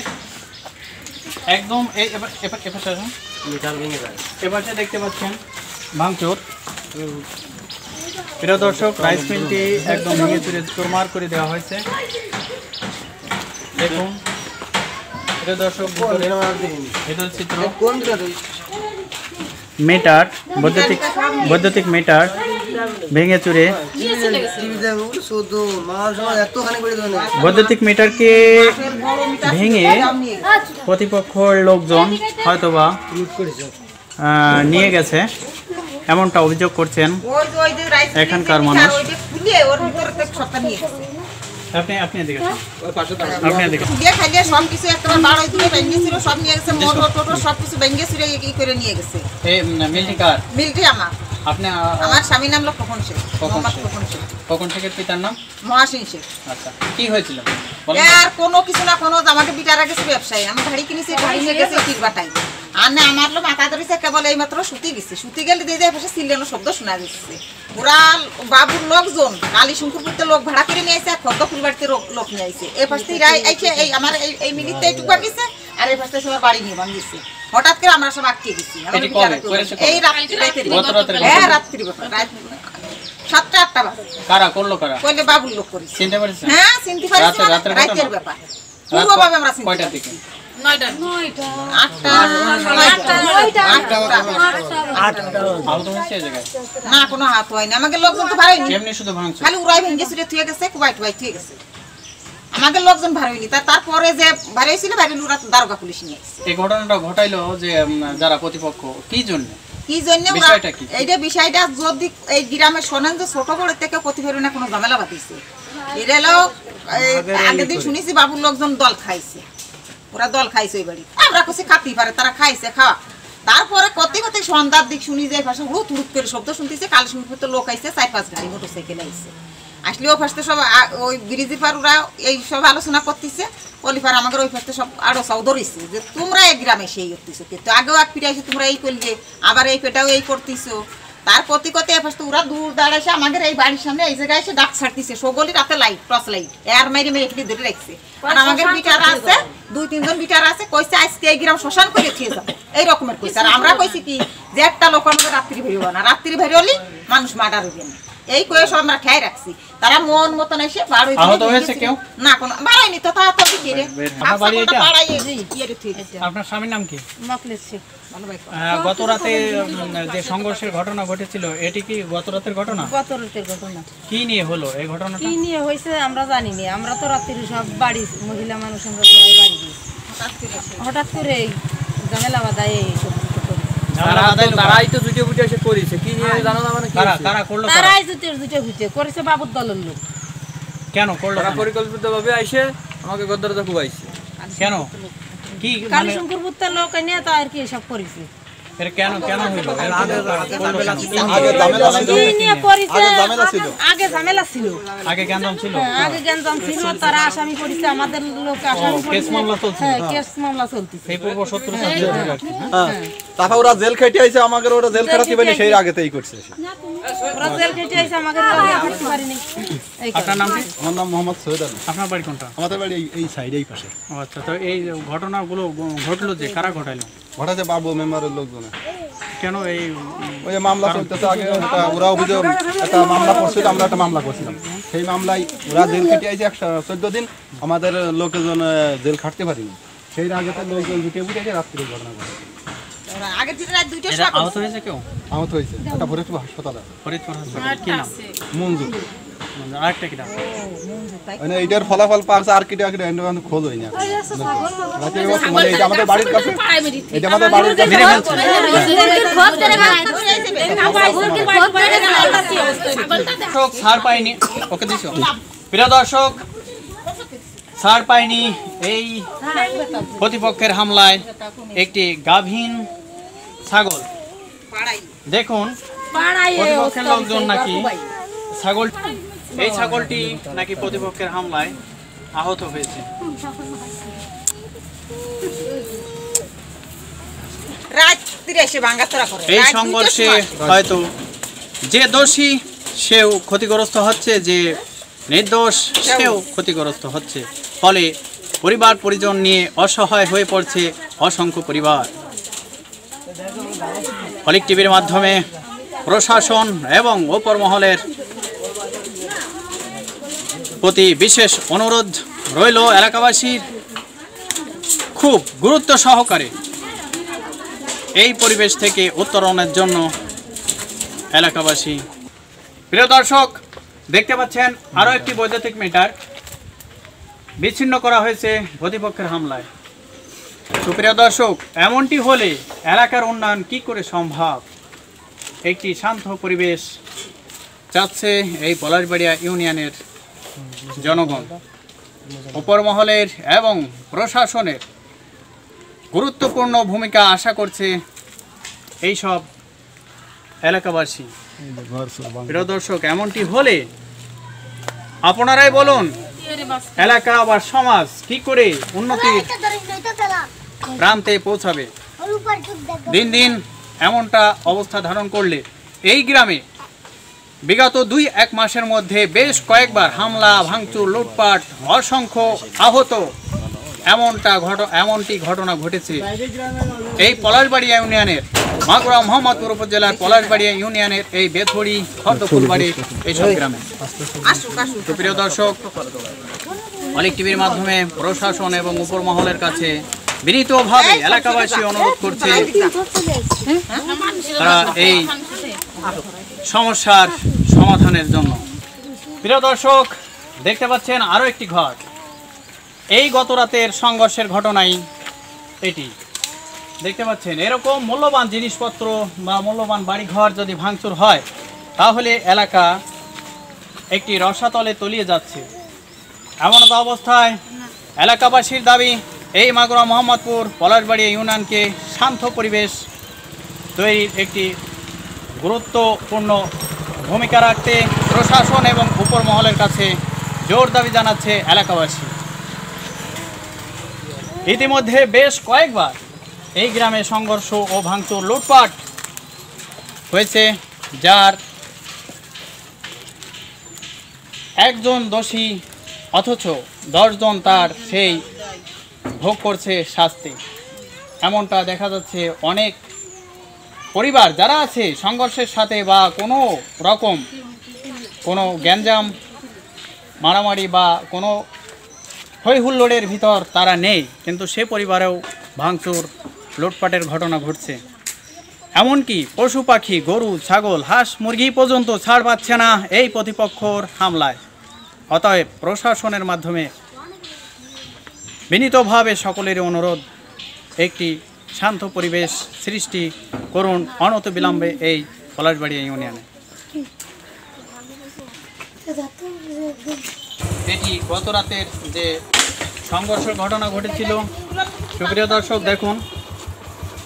একদম এপাশে দেখতে পাচ্ছেন ভাঙচুর। প্রিয় দর্শক, রাইস মিলটি একদম ভেঙে চুরে চুরমার করে দেওয়া হয়েছে। দেখুন প্রিয় দর্শক, ভিতর চিত্র মিটার, বৈদ্যুতিক মিটার ভেঙে চুরে, বৈদ্যুতিক মিটারকে ভেঙে প্রতিপক্ষের লোকজন হয়তোবা নিয়ে গেছে, এমনটা অভিযোগ করছেন এখানকার মানুষ। আপনি এদিকে সব কিছু একটা বাড়াই দূরে ভেঙে ছিল, সব নিয়ে গেছে, মোটর টোটর সব কিছু ভেঙে ছিল, ই করে নিয়ে গেছে। মিলটি কার? মিলটি আমার। আপনি? আমার স্বামীর নাম হলো খোকন শেখ। খোকন শেখের পিতার নাম মহাসিন শেখ। আচ্ছা, কি হয়েছিল? আর কোনো কিছু না, কোনো আমাকে বিটারা গেছে ব্যবসায়ী, আমি গাড়ি কিনেছি, গাড়ি নিয়ে গেছে কিরবাটাই। আর না আমার লো মাথা ধরেছে, কেবল এই মাত্র শুতে গেছে, শুতে গেলে দিয়ে যায় পাশে সিলেনো শব্দ শোনা যাচ্ছে। ওরা বাবুর লোকজন কালী শঙ্করপুরতে লোক ভাড়া করে নিয়ে আসছে, খদ্দ ফুলবাড়িতে লোক নিয়ে আসছে। এই পাশ থেকে এই আমার এই মিনিটটা একটু ভাঙিছে, আর এই পাশ থেকে সবার বাড়ি নিয়ে ভাঙিছে। হঠাৎ করে আমরা সব আটকে গেছি। এই রাত্রি, হ্যাঁ রাত্রি, রাত 7টা-8টা বাজে। কারা করলো? কারা কইলে বাবুর লোক করেছে। চিনতে পারছেন? হ্যাঁ চিনতে পারছি, রাতের ব্যাপার। পূর্বভাবে আমরা চিনতে। কয়টার দিকে? 9টা। না কোনো হাত হয়নি, আমাকে লোকজন তো ভাড়াইনি, খালি উড়াই ভেঙে ছুটে থুয়ে গেছে, কুবাই টুবাই থুয়ে গেছে। আমাকে লোকজন ভাড়াইনি, তারপরে যে ভাড়াইছিল বাইরে ওরা দারোগা পুলিশ নিয়ে এসেছে। এই ঘটনাটা ঘটাইলো যে যারা প্রতিপক্ষ কি জন্য এইটা বিষয়টা যদি এই গ্রামে শোনেন যে ছোট বড় থেকে প্রতিফলনে কোনো ঝামেলা বাতিছে, এটা হলো আগের দিন শুনেছি বাবুর লোকজন দল খাইছে, ওরা দল খাইছে ওই বাড়ি। আমরা কিছু খাতেই পারে, তারা খাইছে খাওয়া। তারপরে কত সন্ধ্যার দিক শুনি যে পাশে হুড়ুত হুড়ুত করে শব্দ শুনতেছে, কালী শঙ্করপুর লোক আইছে, 4-5 গাড়ি মোটরসাইকেল আইছে। আসলে ও ফার্স্টে সব ওই ব্রিজি পার ওরা এই সব আলোচনা করতেছে, অলিপার আমাদের ওই ফার্স্টে সব আরো চাও ধরেছে যে তোমরা এই গ্রামে সেই করতেছো, কিন্তু আগেও এক পিঠে আসে তোমরা এই করলে, আবার এই পেটাও এই করতেছো। তার প্রতি কথা ফার্স্টে ওরা দূর দাঁড়াইছে আমাদের এই বাড়ির সামনে এই জায়গায় এসে ডাক ছাড়তেছে, সগলি রাতে লাইট, টর্চ লাইট এর মাইরে মেরে এখানে ধরে রাখছে। আর আমাদের বিটার আছে, 2-3 জন বিটার আছে, কইছে আজকে এই গ্রাম শ্মশান করে থিয়ে যাবো, এই রকমের কইছে। আর আমরা কইছি কি যে একটা লোক আমাদের রাত্রি বেরিয়ে না, রাত্রি বেরিয়ে হলে মানুষ মার্ডার হইবে না, এই কয়ে সব আমরা খেয়ে রাখছি। তারা মন মতন এসে বাড়ি না কোনো বাড়াইনি তো, তা তো কি রে আপনার স্বামীর নাম কি? গত রাতে যে সংঘর্ষের ঘটনা ঘটেছিল, এটি কি গত রাতের ঘটনা? গত রাতের ঘটনা। কি নিয়ে হলো এই ঘটনা? কি নিয়ে হয়েছে আমরা জানি না, আমরা তো রাত্রি সব বাড়ি মহিলা মানুষ আমরা সবাই বাড়ি গেছি, হঠাৎ করে ঝামেলা বাধায় এইসব তারাই তো জুটে বুটে এসে করেছে, কি নিয়ে জানো না? মানে তারাই জুটে বুটে করেছে বাবুর দলের লোক। কেন করলো? পরিকল্পিতভাবে আইসে আমাকে গদ্দারদা খুবাইছে। কেন? কি কালী শঙ্করপুর লোক এনে তো আর কি সব করেছে। কেন হইল? আগে ঝামেলা ছিল, আগে গ্যাঞ্জাম ছিল, তারা আসামি করেছে, আমাদের লোক আসামি কেস মামলা চলছে, কেস মামলা চলতেছে। এই পূর্ব শত্রু তারপর ওরা জেল খেটে আইছে, আমাদের ওরা জেল খাটাতে পারেনি, সেই আগেতেই করছে। ওরা জেল খেটে আইছে, আমাদের খাটাতে পারেনি। আপনার নাম কি? আমার নাম মোহাম্মদ সৈয়দ আলী। আপনার বাড়ি কোনটা? আমাদের বাড়ি এই সাইডে, এই পাশে। আচ্ছা, তো এই ঘটনাগুলো ঘটলো যে কারা ঘটাইলো? ঘটাতে বাবু মেম্বারের লোকজনে। কেন? এই ওই মামলা চলতেছে, আগে ওরা অভিযোগ একটা মামলা করছিল, আমরা একটা মামলা করছিলাম, সেই মামলায় ওরা জেল খেটে আইছে 14 দিন, আমাদের লোকজন জেল খাটতে পারিনি, সেই আগেতে লোকজন জুটে বুটে রাত্রি ঘটনা ঘটে। আহত হয়েছে কেউ? আহত হয়েছে, একটা ফরিদপুর হাসপাতালে। ফরিদপুর হাসপাতাল কি নাম? মঞ্জু। আরেকটা কি নাম? মানে এইটার ফলাফল পারছে আর কিটা খোঁজ হয়নি। মানে এটা আমাদের বাড়ির কাছে, এটা আমাদের বাড়ির কাছে। ছাড় পাইনি, ওকে দিছো? প্রিয় দর্শক, ছাড় পাইনি এই প্রতিপক্ষের হামলায় একটি গাভীন ছাগল। দেখুন প্রতিপক্ষের লোকজন নাকি এই ছাগলটি নাকি প্রতিপক্ষের হামলায় আহত হয়েছে। এই সংঘর্ষে হয়তো যে দোষী সেও ক্ষতিগ্রস্ত হচ্ছে, যে নির্দোষ সেও ক্ষতিগ্রস্ত হচ্ছে। ফলে পরিবার পরিজন নিয়ে অসহায় হয়ে পড়ছে অসংখ্য পরিবার। অলিক টিভির মাধ্যমে প্রশাসন এবং ওপর মহলের প্রতি বিশেষ অনুরোধ রইল এলাকাবাসীর খুব গুরুত্ব সহকারে এই পরিবেশ থেকে উত্তরণের জন্য এলাকাবাসী। প্রিয় দর্শক, দেখতে পাচ্ছেন আরও একটি বৈদ্যুতিক মিটার বিচ্ছিন্ন করা হয়েছে প্রতিপক্ষের হামলায়। সুপ্রিয় দর্শক, এমনটি হলে এলাকার উন্নয়ন কি করে সম্ভব? একটি শান্ত পরিবেশ চাচ্ছে এই পলাশবাড়িয়া ইউনিয়নের জনগণ। উপর মহলের এবং প্রশাসনের গুরুত্বপূর্ণ ভূমিকা আশা করছে এইসব এলাকাবাসী। প্রিয় দর্শক, এমনটি হলে আপনারাই বলুন এলাকা বা সমাজ কি করে উন্নতির প্রান্তে পৌঁছাবে? দিন দিন এমনটা অবস্থা ধারণ করলে এই গ্রামে বিগত 2-1 মাসের মধ্যে বেশ কয়েকবার হামলা, ভাঙচুর, লুটপাট, অসংখ্য আহত এমনটি ঘটনা ঘটেছে এই পলাশবাড়িয়া ইউনিয়নের মাগুরা মোহাম্মদপুর উপজেলার পলাশবাড়িয়া ইউনিয়নের এই বেথড়ি, খর্দফুলবাড়ি এইসব গ্রামে। প্রিয় দর্শক, অলিক টিভির মাধ্যমে প্রশাসন এবং উপর মহলের কাছে বিনীতভাবে এলাকাবাসী অনুরোধ করছে তারা এই সমস্যার সমাধানের জন্য। প্রিয় দর্শক, দেখতে পাচ্ছেন আরও একটি ঘর। এই গত রাতের সংঘর্ষের ঘটনাই এটি। দেখতে পাচ্ছেন এরকম মূল্যবান জিনিসপত্র বা মূল্যবান বাড়িঘর যদি ভাঙচুর হয় তাহলে এলাকা একটি রসাতলে তলিয়ে যাচ্ছে। এমন অবস্থায় এলাকাবাসীর দাবি এই মাগুরা মোহাম্মদপুর পলাশবাড়িয়া ইউনিয়নকে শান্ত পরিবেশ তৈরির একটি গুরুত্বপূর্ণ ভূমিকা রাখতে প্রশাসন এবং উপর মহলের কাছে জোর দাবি জানাচ্ছে এলাকাবাসী। ইতিমধ্যে বেশ কয়েকবার এই গ্রামে সংঘর্ষ ও ভাঙচুর, লুটপাট হয়েছে, যার একজন দোষী অথচ 10 জন তার সেই ভোগ করছে শাস্তি। এমনটা দেখা যাচ্ছে অনেক পরিবার যারা আছে সংঘর্ষের সাথে বা কোনো রকম কোনো গ্যাঞ্জাম, মারামারি বা কোনো হই হুল্লোড়ের ভিতর তারা নেই, কিন্তু সে পরিবারেও ভাঙচুর, লুটপাটের ঘটনা ঘটছে। এমনকি পশু পাখি, গরু, ছাগল, হাঁস, মুরগি পর্যন্ত ছাড় পাচ্ছে না এই প্রতিপক্ষর হামলায়। অতএব প্রশাসনের মাধ্যমে বিনীতভাবে সকলের অনুরোধ একটি শান্ত পরিবেশ সৃষ্টি করুন অনতিবিলম্বে এই পলাশবাড়িয়া ইউনিয়নে। এটি গত রাতের যে সংঘর্ষের ঘটনা ঘটেছিল। সুপ্রিয় দর্শক, দেখুন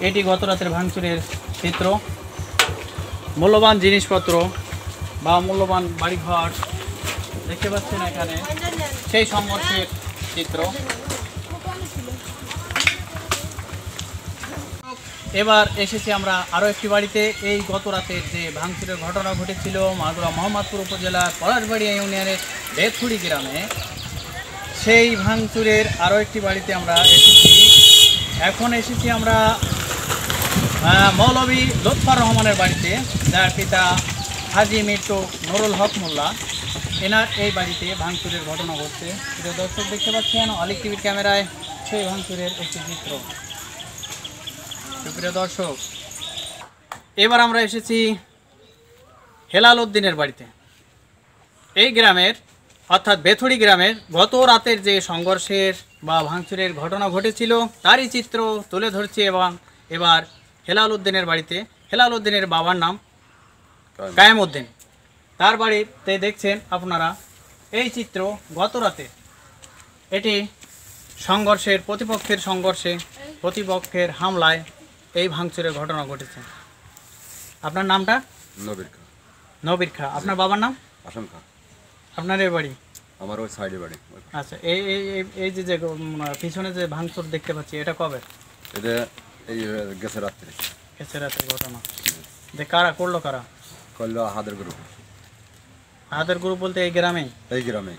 এটি গত রাতের ভাঙচুরের চিত্র। মূল্যবান জিনিসপত্র বা মূল্যবান বাড়িঘর দেখতে পাচ্ছেন এখানে, সেই সংঘর্ষের চিত্র। এবার এসেছি আমরা আরও একটি বাড়িতে। এই গত রাতের যে ভাঙচুরের ঘটনা ঘটেছিল মাগুরা মোহাম্মদপুর উপজেলার পলাশবাড়িয়া ইউনিয়নের বেথুড়ি গ্রামে, সেই ভাঙচুরের আরও একটি বাড়িতে আমরা এসেছি। এখন এসেছি আমরা মৌলভী লুৎফর রহমানের বাড়িতে, যার পিতা হাজি মৃত্যু নুরুল হক মোল্লা। এনার এই বাড়িতে ভাঙচুরের ঘটনা ঘটছে। প্রিয় দর্শক, দেখতে পাচ্ছেন অলিক টিভির ক্যামেরায় সেই ভাঙচুরের একটি চিত্র। প্রিয় দর্শক, এবার আমরা এসেছি হেলাল উদ্দিনের বাড়িতে। এই গ্রামের অর্থাৎ বেথুড়ি গ্রামের গত রাতের যে সংঘর্ষের বা ভাঙচুরের ঘটনা ঘটেছিল তারই চিত্র তুলে ধরছি। এবং এবার হেলাল উদ্দিনের বাড়িতে, হেলাল উদ্দিনের বাবার নাম কায়েম উদ্দিন, তার বাড়িতে দেখছেন আপনারা এই চিত্র গত রাতে। এটি সংঘর্ষের প্রতিপক্ষের হামলায় এই ভাঙচুরের ঘটনা ঘটেছে। আপনার নামটা? নবীর খা। আপনার বাবার নাম? আসাম খা। আপনার এই বাড়ি? আমার ওই সাইডে বাড়ি। আচ্ছা, এই যে পিছনে যে ভাঙচুর দেখতে পাচ্ছি, এটা কবে? এটা এই গেছে রাত্রে। গেছে রাতের ঘটনা। যে কারা করলো? কারা করলো? হাদের গ্রুপ। হাতের গ্রুপ বলতে এই গ্রামে? এই গ্রামে।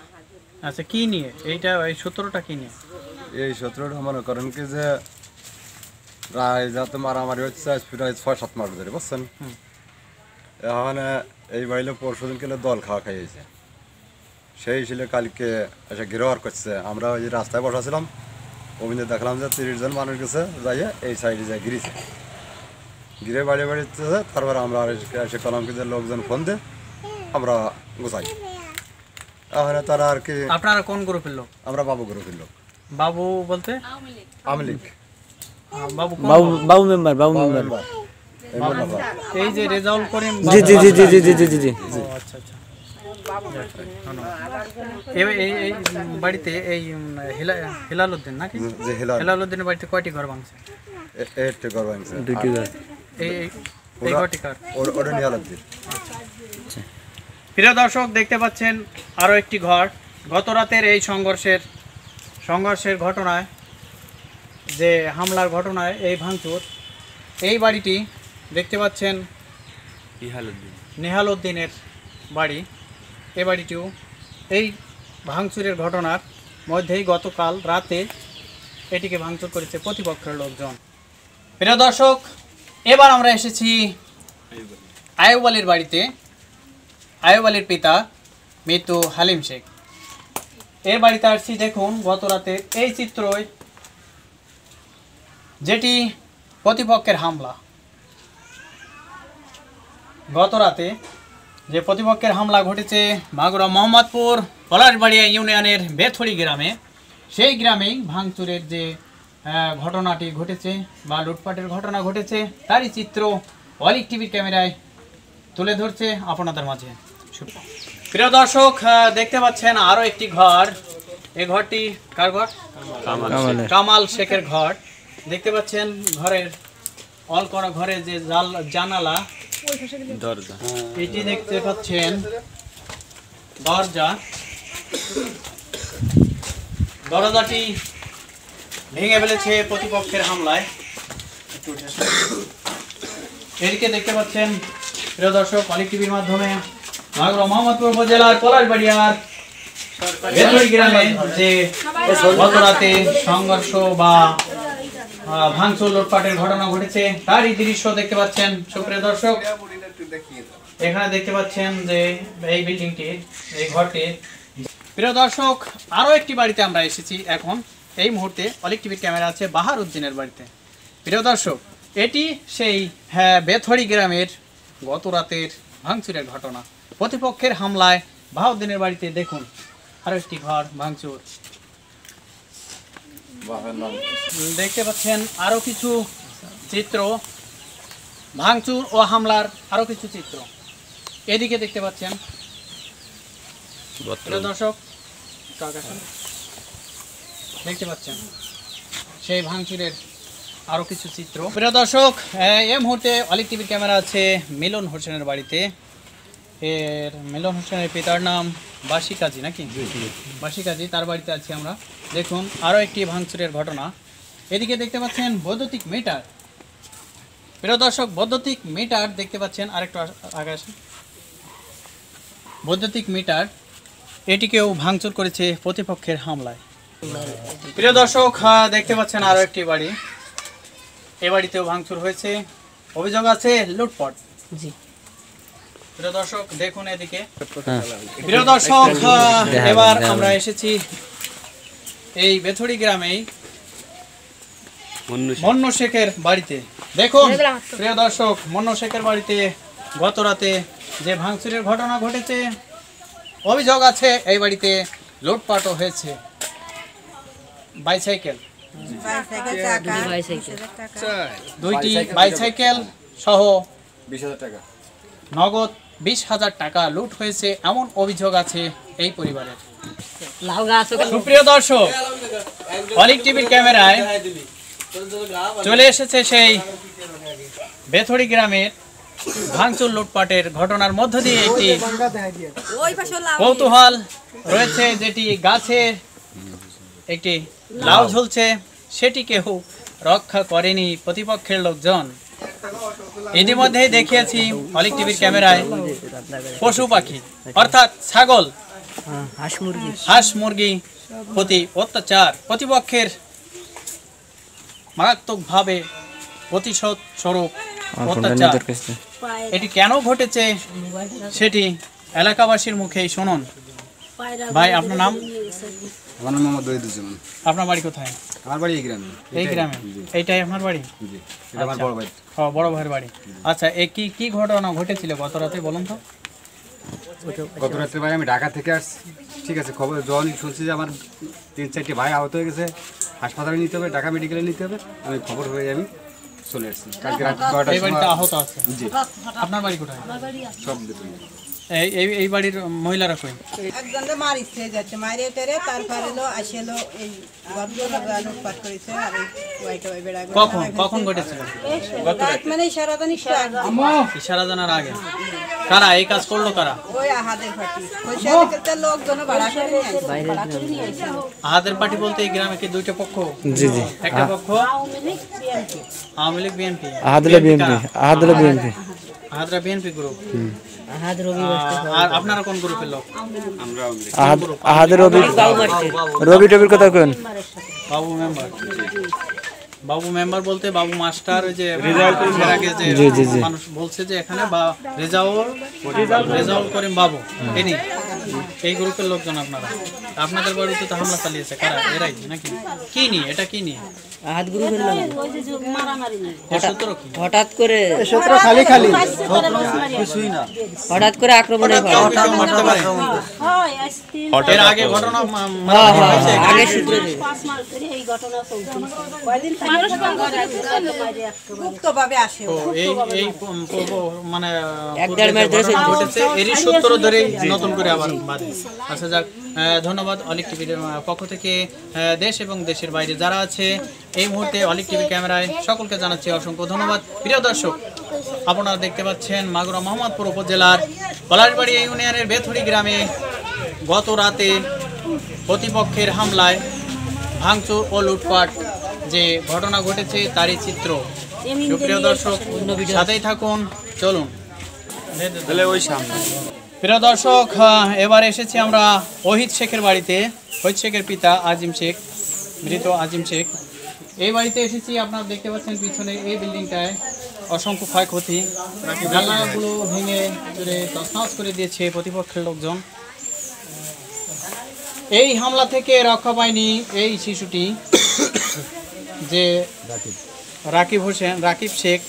আচ্ছা, কি নিয়ে এইটা, এই সূত্রটা কি নিয়ে? এই সূত্রটা মনে করেন কি যে প্রায় যাতে মারামারি হচ্ছে প্রায় 6-7 মাস ধরে, বুঝছেন? এখন এই বাইলে পরশু দিন কেলে দল খাওয়া খাইয়েছে, সেই ছিল কালকে এসে গিরোয়ার করছে। আমরা ওই যে রাস্তায় বসাছিলাম, ওখানে দেখলাম যে 30 জন মানুষ গেছে যাইয়ে এই সাইডে যায় গিরেছে, গিরে বাড়ি বাড়িতে। তারপর আমরা এসে কলাম কি যে লোকজন ফোন দিয়ে আমরা গোছাই। এখন তারা আর কি। আপনারা কোন গ্রুপের লোক? আমরা বাবু গ্রুপের লোক। বাবু বলতে? আওয়ামী লীগ। বাবু বাবু মেম্বার, বাবু মেম্বার। এই যে রেজাউল করিম। জি জি জি জি জি জি জি জি। আচ্ছা আচ্ছা, এই বাড়িতে এই হেলালউদ্দিন নাকি? হেলালউদ্দিনের বাড়িতে কয়টি ঘর ভাঙছে? একটি ঘর ভাঙছে। দুটি ঘর। এই ঘরটি কার? ওটা হেলালউদ্দিন। প্রিয় দর্শক, দেখতে পাচ্ছেন আরও একটি ঘর। গত রাতের এই সংঘর্ষের ঘটনায়, যে হামলার ঘটনায় এই ভাঙচুর, এই বাড়িটি দেখতে পাচ্ছেন নেহালউদ্দিনের বাড়ি। এই বাড়িটিও এই ভাঙচুরের ঘটনার মধ্যেই গতকাল রাতে এটিকে ভাঙচুর করেছে প্রতিপক্ষের লোকজন। প্রিয় দর্শক, এবার আমরা এসেছি আয়ুব আলীর বাড়িতে। আয়ুব আলীর পিতা মৃত্যু হালিম শেখ, এর বাড়িতে আসছি। দেখুন গত রাতে এই চিত্রই, যেটি প্রতিপক্ষের হামলা। গত রাতে যে প্রতিপক্ষের হামলা ঘটেছে মাগুরা মোহাম্মদপুর পলাশবাড়িয়া ইউনিয়নের বেথড়ি গ্রামে, সেই গ্রামেই ভাঙচুরের যে ঘটনাটি ঘটেছে বা লুটপাটের ঘটনা ঘটেছে, তারই চিত্র অলিক টিভির ক্যামেরায় তুলে ধরছে আপনাদের মাঝে। প্রিয় দর্শক, দেখতে পাচ্ছেন আরও একটি ঘর। এই ঘরটি কার ঘর? কামাল শেখের ঘর। দেখতে পাচ্ছেন ঘরের অল করা ঘরের যে জানালা, দরজা, এটি দেখতে পাচ্ছেন দরজাটি ভেঙে ফেলেছে প্রতিপক্ষের হামলায়। এদিকে দেখতে পাচ্ছেন প্রিয় দর্শক, অলিক টিভির মাধ্যমে মাগুরা মোহাম্মদপুর উপজেলার পলাশবাড়িয়ার বেথড়ি গ্রামে যে গত রাতে সংঘর্ষ বা ভাঙচুর লুটপাটের ঘটনা ঘটেছে, তারই দৃশ্য দেখতে পাচ্ছেন সুপ্রিয় দর্শক। এখানে দেখতে পাচ্ছেন যে এই বিল্ডিংটি, এই ঘরটি। প্রিয় দর্শক, আরও একটি বাড়িতে আমরা এসেছি এখন। এই মুহূর্তে অলিক টিভির ক্যামেরা আছে বাহার উদ্দিনের বাড়িতে। প্রিয় দর্শক, এটি সেই বেথড়ি গ্রামের গত রাতের ভাঙচুরের ঘটনা। প্রতিপক্ষের হামলায় বাহাউদ্দিনের বাড়িতে দেখুন আরও একটি ঘর ভাঙচুর। দেখতে পাচ্ছেন আরও কিছু চিত্র, ভাঙচুর ও হামলার আরও কিছু চিত্র। এদিকে দেখতে পাচ্ছেন দর্শক, দেখতে পাচ্ছেন সেই ভাঙচুরের আরও কিছু চিত্র। প্রিয় দর্শক, এই মুহূর্তে অলিক টিভির ক্যামেরা আছে মিলন হোসেনের বাড়িতে। এর মিলন হোসেনের পিতার নাম বাসি কাজী নাকি? বাসি কাজী, তার বাড়িতে আছি আমরা। দেখুন আরও একটি ভাঙচুরের ঘটনা। এদিকে দেখতে পাচ্ছেন বৈদ্যুতিক মিটার। প্রিয় দর্শক, বৈদ্যুতিক মিটার দেখতে পাচ্ছেন, আরেকটু আগে আসেন। বৈদ্যুতিক মিটার, এটিকেও ভাঙচুর করেছে প্রতিপক্ষের হামলায়। প্রিয় দর্শক, দেখতে পাচ্ছেন আরও একটি বাড়ি। এ বাড়িতেও ভাঙচুর হয়েছে, অভিযোগ আছে লুটপাট। জি প্রিয় দর্শক, দেখুন এদিকে। প্রিয় দর্শক, এবার আমরা এসেছি এই বেথড়ি গ্রামেই মন্নু শেখের বাড়িতে। দেখুন প্রিয় দর্শক, মন্নু শেখের বাড়িতে গত রাতে যে ভাঙচুরের ঘটনা ঘটেছে, অভিযোগ আছে এই বাড়িতে লুটপাটও হয়েছে। বাইসাইকেল, দুইটি বাইসাইকেল সহ 20,000 টাকা, নগদ 20,000 টাকা লুট হয়েছে, এমন অভিযোগ আছে এই পরিবারের। সুপ্রিয় দর্শক, অলিক টিভির ক্যামেরায় চলে এসেছে সেই বেথড়ি গ্রামের ভাঙচুর লুটপাটের ঘটনার মধ্য দিয়ে একটি কৌতূহল রয়েছে, যেটি গাছে একটি লাউ ঝুলছে, সেটিকেও রক্ষা করেনি প্রতিপক্ষের লোকজন। ইতিমধ্যেই দেখিয়েছি অলিক টিভির ক্যামেরায় পশু পাখি অর্থাৎ ছাগল, হাঁস মুরগি প্রতি অত্যাচার, প্রতিপক্ষের মারাত্মকভাবে প্রতিশোধ স্বরূপ অত্যাচার। এটি কেন ঘটেছে সেটি এলাকাবাসীর মুখেই শুনুন। ভাই, আপনার নাম? আমার নাম মোহাম্মদ ওহিদুজ্জামান। আপনার বাড়ি কোথায়? আমার বাড়ি এই গ্রামে। এই গ্রামে? এইটাই আপনার বাড়ি? জি, এটা আমার বড় ভাই। বড় ভাইয়ের বাড়ি। আচ্ছা, কি ঘটনা ঘটেছিল গত রাতে বলুন তো? গত রাত্রে ভাই আমি ঢাকা থেকে আসছি, ঠিক আছে। খবর যখন শুনছি যে আমার 3-4টি ভাই আহত হয়ে গেছে, হাসপাতালে নিতে হবে, ঢাকা মেডিকেলে নিতে হবে, আমি খবর হয়ে আমি চলে আসছি। কালকে রাত 9টার এই বাড়িতে সময় আহত আছে? জি। আপনার বাড়ি কোথায়? সব দেখুন। এই বাড়ির মহিলারা কই? একজনকে মারিছে যাচ্ছে, মারি টেরে তারপর এলো আসলো এই গর্ভগুলো লুটপাট করেছে। আর ওইটা বেড়া কখন ঘটেছিল? রাত মানে ইশারা জানার আগে। কারা এই কাজ করলো? কারা? ওই আহাদের পার্টি, ওই লোকজন ভাড়া করে নিয়ে আসে। আহাদের পার্টি বলতে এই গ্রামে কি দুইটা পক্ষ? জি জি। একটা পক্ষ আওয়ামী লীগ, বিএনপি। আহাদুল্লাহ বিএনপি। আহাদরা বিএনপি গ্রুপ। আর আপনারা কোন গ্রুপের লোক? আহাদের রবি টবির কথা কোন? বাবু মেম্বার বলতে বাবু মাস্টার, ওই যে মানুষ বলছে যে এখানে রেজাউল করিম বাবু, এই গ্রুপের লোকজন আপনারা। আপনাদের বাড়িতে তো হামলা চালিয়েছে কারা? এরাই নাকি? কি নিয়ে? এটা কি নিয়ে? হঠাৎ করে হঠাৎ করে আক্রমণ আগে ঘটনা আগে সূত্রে গুপ্তভাবে আসে। মানে এরই সূত্র ধরে নতুন করে আবার বাঁধে। আচ্ছা, যাক, ধন্যবাদ অলিক টিভির পক্ষ থেকে দেশ এবং দেশের বাইরে যারা আছে এই মুহূর্তে অলিক টিভি ক্যামেরায় সকলকে জানাচ্ছি অসংখ্য ধন্যবাদ। প্রিয় দর্শক, আপনারা দেখতে পাচ্ছেন মাগুরা মোহাম্মদপুর উপজেলার পলাশবাড়ি ইউনিয়নের বেথুরি গ্রামে গত রাতে প্রতিপক্ষের হামলায় ভাঙচুর ও লুটপাট যে ঘটনা ঘটেছে তারই চিত্র। প্রিয় দর্শক, সাথেই থাকুন, চলুন। প্রিয় দর্শক, এবার এসেছি আমরা ওহিদ শেখের বাড়িতে। ওহিদ শেখের পিতা আজিম শেখ, মৃত আজিম শেখ। এই বাড়িতে এসেছি, আপনারা দেখতে পাচ্ছেন পিছনে এই বিল্ডিংটায় অসংখ্য ক্ষয়ক্ষতি, জানলাগুলো ভেঙে তছনছ করে দিয়েছে প্রতিপক্ষের লোকজন। এই হামলা থেকে রক্ষা পায়নি এই শিশুটি, যে রাকিব শেখ,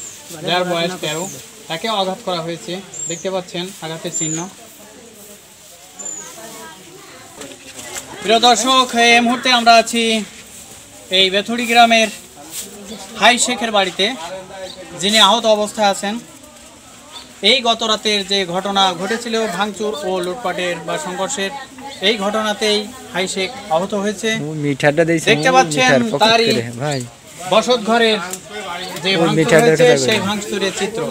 যার বয়স 13, তাকে আঘাত করা হয়েছে। দেখতে পাচ্ছেন আঘাতের চিহ্ন। প্রিয় দর্শক, এই মুহূর্তে আমরা আছি এই বেথুরি গ্রামের হাই শেখের বাড়িতে, যিনি আহত অবস্থায় আছেন। এই গত রাতের যে ঘটনা ঘটেছিল ভাঙচুর ও লুটপাটের বা সংঘর্ষের, এই ঘটনাতেই হাই শেখ আহত হয়েছে। দেখতে পাচ্ছেন তারই বসত ঘরের যে ভাঙচুর হয়েছে সেই ভাঙচুরের চিত্র।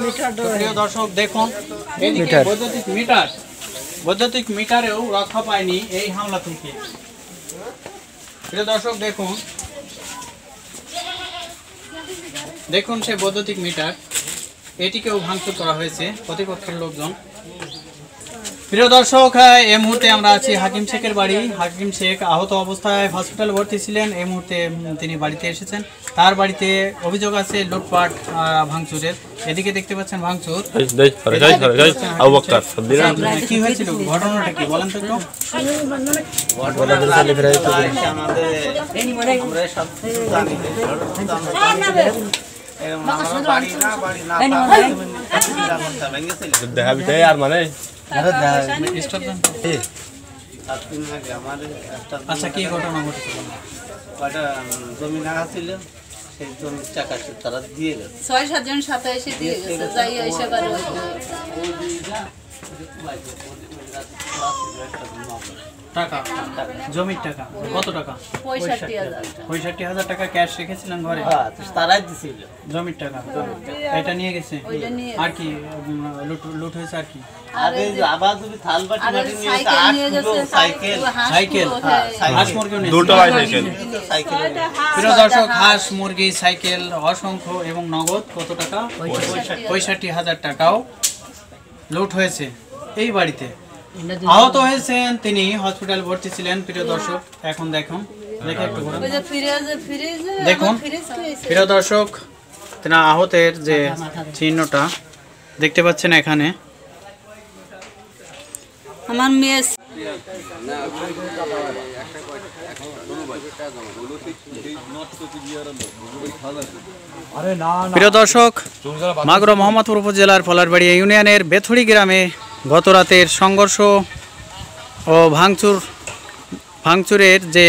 প্রিয় দর্শক, দেখুন এদিকে বৈদ্যুতিক মিটারেও রক্ষা পায়নি এই হামলা থেকে। প্রিয় দর্শক, দেখুন সেই বৈদ্যুতিক মিটার, এটিকেও ভাঙচুর করা হয়েছে প্রতিপক্ষের লোকজন। প্রিয় দর্শক, এই মুহূর্তে আমরা আছি হাকিম শেখের বাড়ি। হাকিম শেখ আহত অবস্থায় হসপিটালে ভর্তি ছিলেন। এই মুহূর্তে তিনি বাড়িতে এসেছেন। তার বাড়িতে অভিযোগ আছে লুটপাট ভাঙচুরের। এদিকে দেখতে পাচ্ছেন ভাঙচুর। কি হয়েছিল, ঘটনাটা কি বলেন তো একটু? আচ্ছা, কি ঘটনা ঘটেছিল? জমি না ছিল, সেই জমির টাকা তারা দিয়ে গেছে। 6-7 জন সাথে এসে দিয়ে গেছে। যাই এসে বাড়ি টাকা জমির টাকা কত টাকা? 65,000 টাকা ক্যাশ রেখেছিলেন ঘরে? তারাই দিছিল। জমির টাকা এটা নিয়ে গেছে। আর কি লুট হয়েছে? আর কি আবার তুমি থাল বাটি মাটি নিয়ে গেছে, সাইকেল সাইকেল হাঁস মুরগি দুটো সাইকেল। প্রিয় দর্শক, হাঁস মুরগি সাইকেল অসংখ্য এবং নগদ কত টাকা? 65,000 টাকাও লুট হয়েছে এই বাড়িতে। আহত হয়েছেন তিনি, হসপিটাল ভর্তি ছিলেন। প্রিয় দর্শক, এখন দেখুন, দেখে একটু দেখুন প্রিয় দর্শক, তিনি আহতের যে চিহ্নটা দেখতে পাচ্ছেন এখানে। আমার মেয়ে প্রিয় দর্শক, মাগুরা মোহাম্মদপুর উপজেলার পলারবাড়ি ইউনিয়নের বেথুড়ি গ্রামে গত রাতের সংঘর্ষ ও ভাঙচুরের যে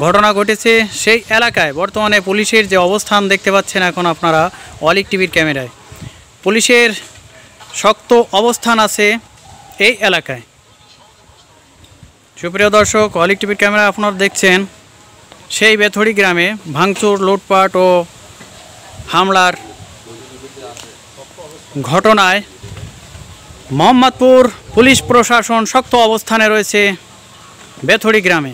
ঘটনা ঘটেছে সেই এলাকায় বর্তমানে পুলিশের যে অবস্থান দেখতে পাচ্ছেন এখন আপনারা অলিক টিভির ক্যামেরায়। পুলিশের শক্ত অবস্থান আছে এই এলাকায়। সুপ্রিয় দর্শক, অলিক টিভির ক্যামেরা আপনারা দেখছেন সেই বেথুড়ি গ্রামে ভাঙচুর, লুটপাট ও হামলার ঘটনায় মোহাম্মদপুর পুলিশ প্রশাসন শক্ত অবস্থানে রয়েছে বেথুড়ি গ্রামে।